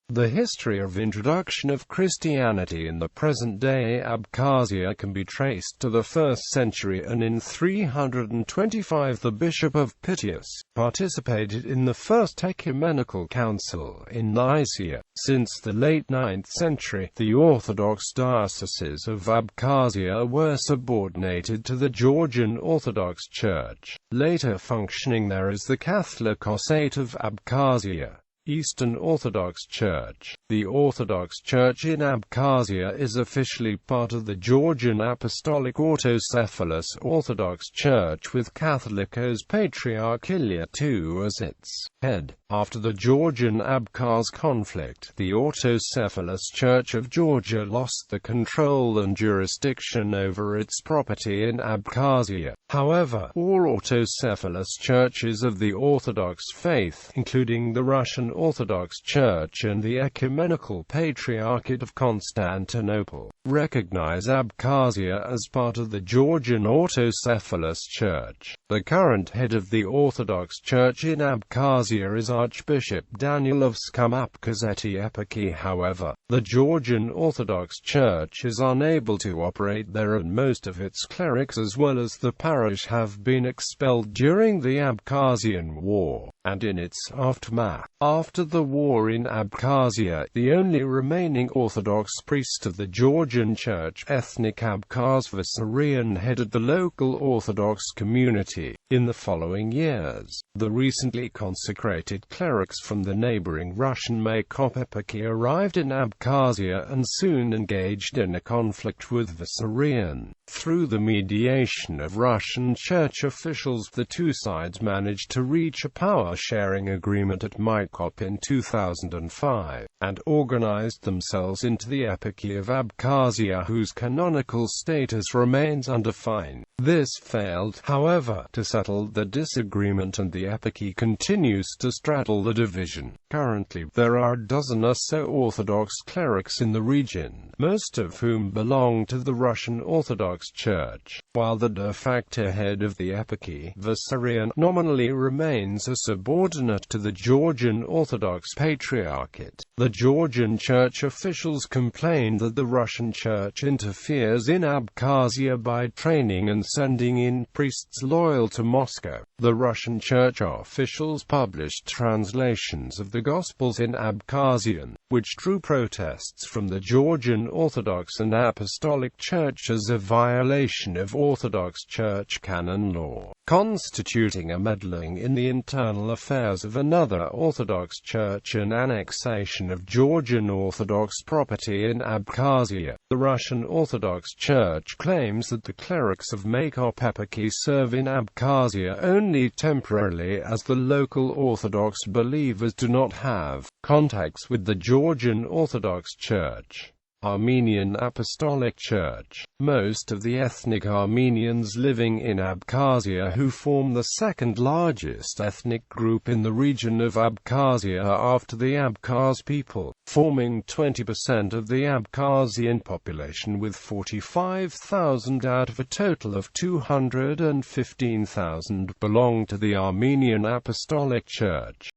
The history of introduction of Christianity in the present-day Abkhazia can be traced to the 1st century, and in 325 the Bishop of Pityus participated in the First Ecumenical Council in Nicaea. Since the late 9th century, the Orthodox dioceses of Abkhazia were subordinated to the Georgian Orthodox Church, later functioning there as the Catholicosate of Abkhazia. Eastern Orthodox Church. The Orthodox Church in Abkhazia is officially part of the Georgian Apostolic Autocephalous Orthodox Church, with Catholicos Patriarchalia II as its head. After the Georgian-Abkhaz conflict, the Autocephalous Church of Georgia lost the control and jurisdiction over its property in Abkhazia. However, all autocephalous churches of the Orthodox faith, including the Russian Orthodox Church and the Ecumenical Patriarchate of Constantinople, recognize Abkhazia as part of the Georgian Autocephalous Church. The current head of the Orthodox Church in Abkhazia is Archbishop Daniel of Abkhazeti Eparchy. However, the Georgian Orthodox Church is unable to operate there, and most of its clerics as well as the parish have been expelled during the Abkhazian War, and in its aftermath. After the war in Abkhazia, the only remaining Orthodox priest of the Georgian Church, ethnic Abkhaz Vissarion, headed the local Orthodox community. In the following years, the recently consecrated clerics from the neighboring Russian Makop Eparchy arrived in Abkhazia and soon engaged in a conflict with Vissarion. Through the mediation of Russian church officials, the two sides managed to reach a power-sharing agreement at Makop in 2005, and organized themselves into the Eparchy of Abkhazia, whose canonical status remains undefined. This failed, however, to settle the disagreement, and the Eparchy continues to straddle the division. Currently, there are a dozen or so Orthodox clerics in the region, most of whom belong to the Russian Orthodox Church, while the de facto head of the Eparchy, Vissarion, nominally remains a subordinate to the Georgian Orthodox Patriarchate. The Georgian Church officials complained that the Russian Church interferes in Abkhazia by training and sending in priests loyal to Moscow. The Russian Church officials published translations of the Gospels in Abkhazian, which drew protests from the Georgian Orthodox and Apostolic Church as a violation of Orthodox Church canon law, constituting a meddling in the internal affairs of another Orthodox Church and annexation of Georgian Orthodox property in Abkhazia. The Russian Orthodox Church claims that the clerics of Makop Eparchy serve in Abkhazia only temporarily, as the local Orthodox believers do not have contacts with the Georgian Orthodox Church. Armenian Apostolic Church. Most of the ethnic Armenians living in Abkhazia, who form the second largest ethnic group in the region of Abkhazia after the Abkhaz people, forming 20% of the Abkhazian population with 45,000 out of a total of 215,000, belong to the Armenian Apostolic Church.